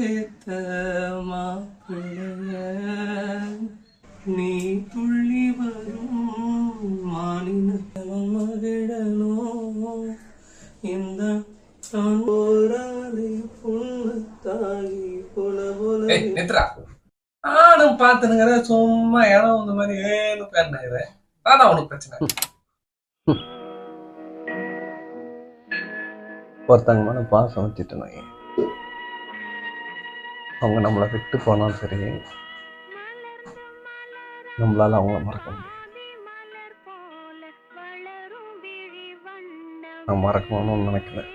ஏத்த மாப்பிள்ளைய நீ துள்ளி வரும் மானின மகிழனோ இந்த போராளி பொண்ணு தாயி போல போல நேத்ரா நானும் பாத்துனுங்கிற சும்மா இடம் இந்த மாதிரி ஏன்னு பேருனாரு அதான் உனக்கு பிரச்சனை. ஒருத்தங்க மேல பாசம் வச்சுட்டேன், அவங்க நம்மளை விட்டு போனாலும் சரி, நம்மளால அவங்கள மறக்க முடியாது. நான் மறக்கணும்னு நினைக்கிறேன்.